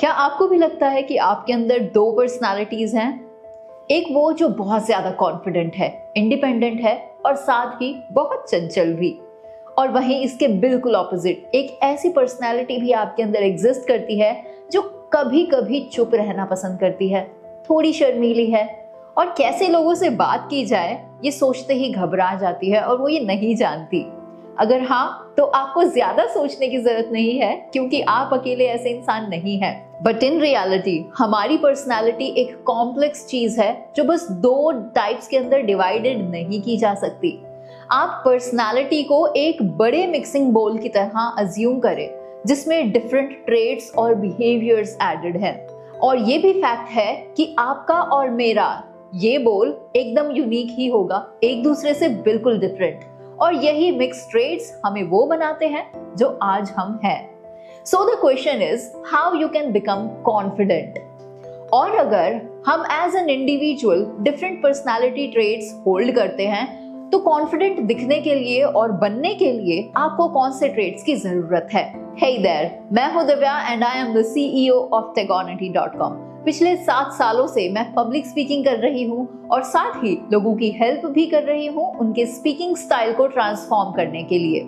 क्या आपको भी लगता है कि आपके अंदर दो पर्सनालिटीज हैं? एक वो जो बहुत ज्यादा कॉन्फिडेंट है, इंडिपेंडेंट है और साथ ही बहुत चंचल भी, और वहीं इसके बिल्कुल ऑपोजिट एक ऐसी पर्सनालिटी भी आपके अंदर एग्जिस्ट करती है जो कभी कभी चुप रहना पसंद करती है, थोड़ी शर्मीली है और कैसे लोगों से बात की जाए ये सोचते ही घबरा जाती है और वो ये नहीं जानती। अगर हाँ, तो आपको ज्यादा सोचने की जरूरत नहीं है क्योंकि आप अकेले ऐसे इंसान नहीं हैं। बट इन रियलिटी हमारी पर्सनालिटी एक कॉम्प्लेक्स चीज है जो बस दो टाइप्स के अंदर डिवाइडेड नहीं की जा सकती। आप पर्सनालिटी को एक बड़े मिक्सिंग बोल की तरह अज्यूम करें जिसमें डिफरेंट ट्रेट्स और बिहेवियर्स एडेड हैं। और ये भी फैक्ट है कि आपका और मेरा ये बोल एकदम यूनिक ही होगा, एक दूसरे से बिल्कुल डिफरेंट, और यही मिक्स ट्रेट्स हमें वो बनाते हैं जो आज हम हैं। So the question is how you can become confident. और अगर हम as an individual different personality traits hold करते हैं तो कॉन्फिडेंट दिखने के लिए और बनने के लिए आपको कौन से ट्रेट्स की जरूरत है? Hey there, मैं हूं Divya and I am the CEO of tegonity.com। पिछले 7 सालों से मैं पब्लिक स्पीकिंग कर रही हूँ और साथ ही लोगों की हेल्प भी कर रही हूँ उनके स्पीकिंग स्टाइल को ट्रांसफॉर्म करने के लिए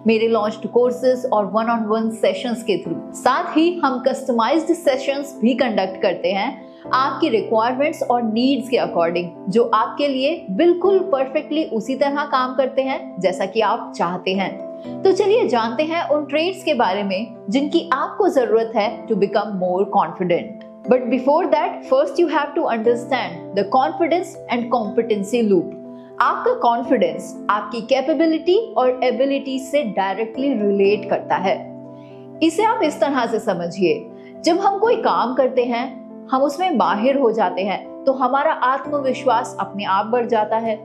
मेरे लॉन्च्ड कोर्सेज और वन-ऑन-वन सेशंस के थ्रू। साथ ही हम कस्टमाइज्ड सेशंस भी कंडक्ट करते हैं आपकी रिक्वायरमेंट्स और नीड्स के अकॉर्डिंग, जो आपके लिए बिल्कुल परफेक्टली उसी तरह काम करते हैं जैसा कि आप चाहते हैं। तो चलिए जानते हैं उन ट्रेट्स के बारे में जिनकी आपको जरूरत है to become more confident. But before that, first you have to understand the confidence and competency loop. आपका कॉन्फिडेंस आपकी कैपेबिलिटी और एबिलिटी से डायरेक्टली रिलेट करता है। इसे आप इस तरह से समझिए, जब हम कोई काम करते हैं, हम उसमें माहिर हो जाते हैं तो हमारा आत्मविश्वास अपने आप बढ़ जाता है,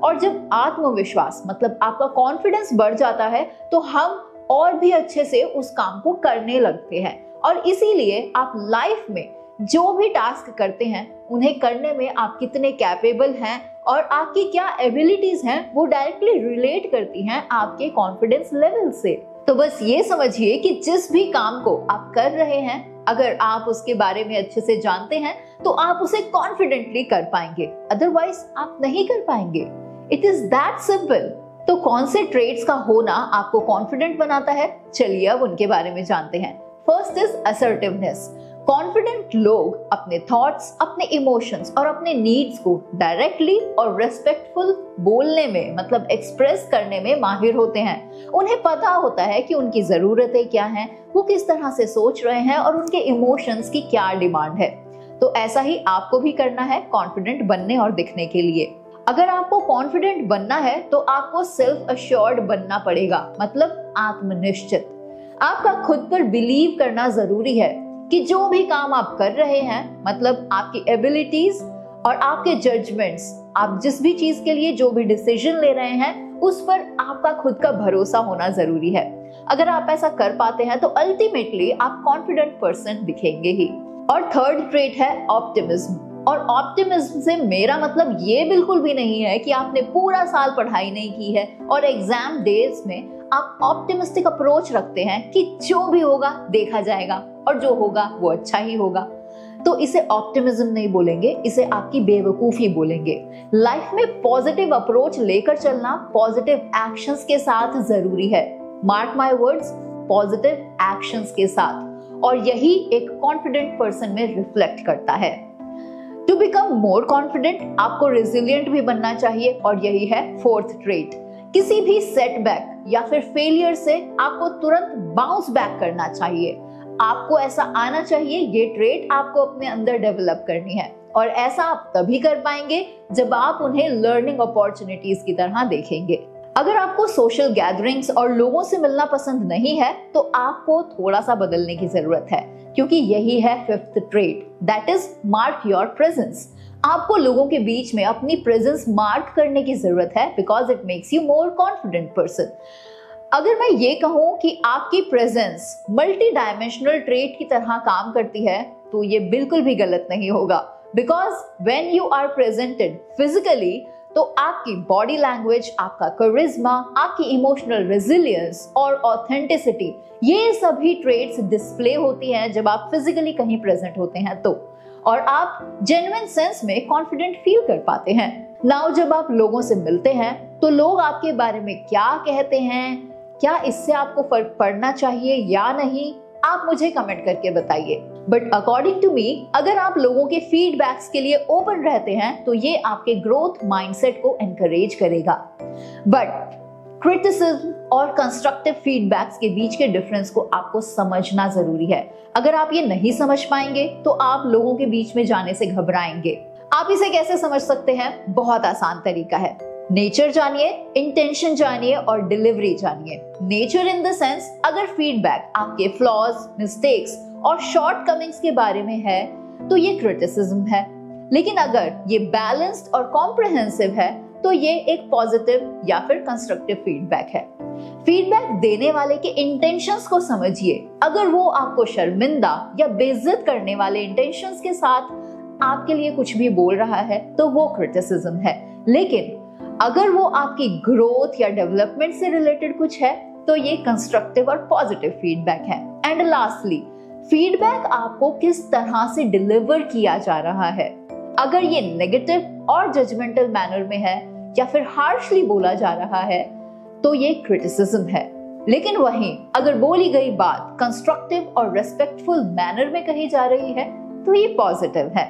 और जब आत्मविश्वास मतलब आपका कॉन्फिडेंस बढ़ जाता है तो हम और भी अच्छे से उस काम को करने लगते हैं। और इसीलिए आप लाइफ में जो भी टास्क करते हैं उन्हें करने में आप कितने कैपेबल हैं और आपकी क्या एबिलिटीज हैं वो डायरेक्टली रिलेट करती हैं आपके कॉन्फिडेंस लेवल से। तो बस ये समझिए कि जिस भी काम को आप कर रहे हैं, अगर आप उसके बारे में अच्छे से जानते हैं तो आप उसे कॉन्फिडेंटली कर पाएंगे, अदरवाइज आप नहीं कर पाएंगे। It is that simple. तो कौन से ट्रेट्स का होना आपको कॉन्फिडेंट बनाता है, चलिए अब उनके बारे में जानते हैं। First is assertiveness. कॉन्फिडेंट लोग अपने थॉट्स, अपने इमोशंस और अपने नीड्स को डायरेक्टली और रेस्पेक्टफुल बोलने में मतलब एक्सप्रेस करने में माहिर होते हैं। उन्हें पता होता है कि उनकी जरूरतें क्या हैं, वो किस तरह से सोच रहे हैं और उनके इमोशंस की क्या डिमांड है। तो ऐसा ही आपको भी करना है कॉन्फिडेंट बनने और दिखने के लिए। अगर आपको कॉन्फिडेंट बनना है तो आपको सेल्फ अश्योर्ड बनना पड़ेगा, मतलब आत्मनिश्चित। आपका खुद पर बिलीव करना जरूरी है कि जो भी काम आप कर रहे हैं, मतलब आपकी एबिलिटीज और आपके जजमेंट्स, आप जिस भी चीज के लिए जो भी डिसीजन ले रहे हैं उस पर आपका खुद का भरोसा होना जरूरी है। अगर आप ऐसा कर पाते हैं तो अल्टीमेटली आप कॉन्फिडेंट पर्सन दिखेंगे ही। और थर्ड ट्रेट है ऑप्टिमिज्म। और ऑप्टिमिज्म से मेरा मतलब ये बिल्कुल भी नहीं है कि आपने पूरा साल पढ़ाई नहीं की है और एग्जाम डेज में आप ऑप्टिमिस्टिक अप्रोच रखते हैं कि जो भी होगा देखा जाएगा और जो होगा वो अच्छा ही होगा। तो इसे ऑप्टिमिज्म नहीं बोलेंगे, इसे आपकी बेवकूफी बोलेंगे। लाइफ में पॉजिटिव अप्रोच लेकर चलना पॉजिटिव एक्शंस के साथ जरूरी है। Mark my words, positive actions के साथ। और यही एक कॉन्फिडेंट पर्सन में रिफ्लेक्ट करता है। टू बिकम मोर कॉन्फिडेंट आपको रेजिलिएंट भी बनना चाहिए, और यही है फोर्थ ट्रेट। किसी भी सेटबैक या फिर फेलियर से आपको तुरंत बाउंस बैक करना चाहिए। आपको ऐसा आना चाहिए, ये ट्रेट आपको अपने अंदर डेवलप करनी है, और ऐसा आप तभी कर पाएंगे जब आप उन्हें लर्निंग अपॉर्चुनिटीज की तरह देखेंगे। अगर आपको सोशल गैदरिंग्स और लोगों से मिलना पसंद नहीं है तो आपको थोड़ा सा बदलने की जरूरत है, क्योंकि यही है fifth trait, that is mark your presence. आपको लोगों के बीच में अपनी प्रेजेंस मार्क करने की जरूरत है because it makes you more confident person. अगर मैं ये कहूं कि आपकी प्रेजेंस मल्टी डायमेंशनल ट्रेट की तरह काम करती है तो ये बिल्कुल भी गलत नहीं होगा, because when you are presented physically तो आपकी बॉडी लैंग्वेज, आपका करिश्मा, आपकी इमोशनल रेजिलियंस और ऑथेंटिसिटी, ये सभी ट्रेट्स डिस्प्ले होती हैं जब आप फिजिकली कहीं प्रेजेंट होते हैं तो, और आप जेन्युइन सेंस में कॉन्फिडेंट फील कर पाते हैं। नाउ जब आप लोगों से मिलते हैं तो लोग आपके बारे में क्या कहते हैं, क्या इससे आपको फर्क पड़ना चाहिए या नहीं, आप मुझे कमेंट करके बताइए। बट अकॉर्डिंग टू मी, अगर आप लोगों के फीडबैक्स के लिए ओपन रहते हैं तो ये आपके ग्रोथ माइंडसेट को एनकरेज करेगा। बट क्रिटिसिज्म और कंस्ट्रक्टिव फीडबैक्स के बीच के डिफरेंस को आपको समझना जरूरी है। अगर आप ये नहीं समझ पाएंगे तो आप लोगों के बीच में जाने से घबराएंगे। आप इसे कैसे समझ सकते हैं? बहुत आसान तरीका है। नेचर जानिए, इंटेंशन जानिए और डिलीवरी जानिए। नेचर इन द सेंस, अगर फीडबैक आपके फ्लॉज, मिस्टेक्स और शॉर्टकमिंग्स के बारे में है तो ये क्रिटिसिज्म है। लेकिन अगर ये बैलेंस्ड और कॉम्प्रिहेंसिव है तो ये एक पॉजिटिव या फिर कंस्ट्रक्टिव फीडबैक है। फीडबैक देने वाले के इंटेंशंस को समझिए। अगर वो आपको शर्मिंदा या बेइज्जत करने वाले इंटेंशंस के साथ आपके लिए कुछ भी बोल रहा है तो वो क्रिटिसिज्म है। लेकिन अगर वो आपकी ग्रोथ या डेवलपमेंट से रिलेटेड कुछ है तो ये कंस्ट्रक्टिव और पॉजिटिव फीडबैक है। एंड लास्टली, फीडबैक आपको किस तरह से डिलीवर किया जा रहा है। अगर ये नेगेटिव और जजमेंटल मैनर में है या फिर हार्शली बोला जा रहा है तो ये क्रिटिसिज्म है। लेकिन वहीं अगर बोली गई बात कंस्ट्रक्टिव और रेस्पेक्टफुल मैनर में कही जा रही है तो ये पॉजिटिव है।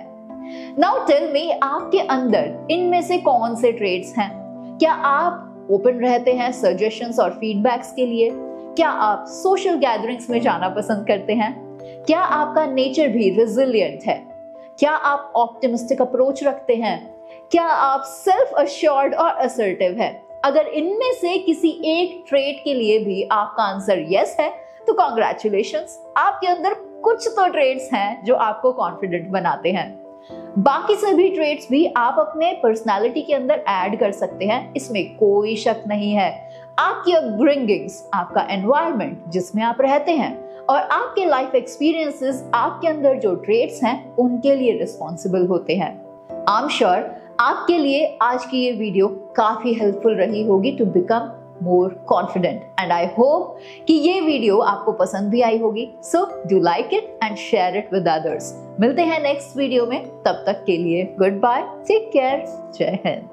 नाउ टेल मी, आपके अंदर इनमें से कौन से ट्रेट्स हैं? क्या आप ओपन रहते हैं सजेशंस और फीडबैक्स के लिए? क्या आप सोशल गैदरिंग्स में जाना पसंद करते हैं? क्या आपका नेचर भी रेजिलिएंट है? क्या आप ऑप्टिमिस्टिक अप्रोच रखते हैं? क्या आप सेल्फ अश्योर्ड और असर्टिव हैं? अगर इनमें से किसी एक ट्रेट के लिए भी आपका आंसर यस है तो कॉन्ग्रेचुलेशंस, आपके अंदर कुछ तो ट्रेट्स हैं जो आपको कॉन्फिडेंट बनाते हैं। बाकी सभी ट्रेट्स भी आप अपने पर्सनालिटी के अंदर ऐड कर सकते हैं, इसमें कोई शक नहीं है। आपकी अपब्रिंगिंग्स, आपका एनवायरनमेंट जिसमें आप रहते हैं और आपके लाइफ एक्सपीरियंसेस आपके अंदर जो ट्रेट्स हैं उनके लिए रिस्पॉन्सिबल होते हैं। आई एम श्योर आपके लिए आज की ये वीडियो काफी हेल्पफुल रही होगी to become more confident, and I hope कि ये वीडियो आपको पसंद भी आई होगी। So do like it and share it with others. मिलते हैं नेक्स्ट वीडियो में, तब तक के लिए गुड बाय, टेक केयर, जय हिंद।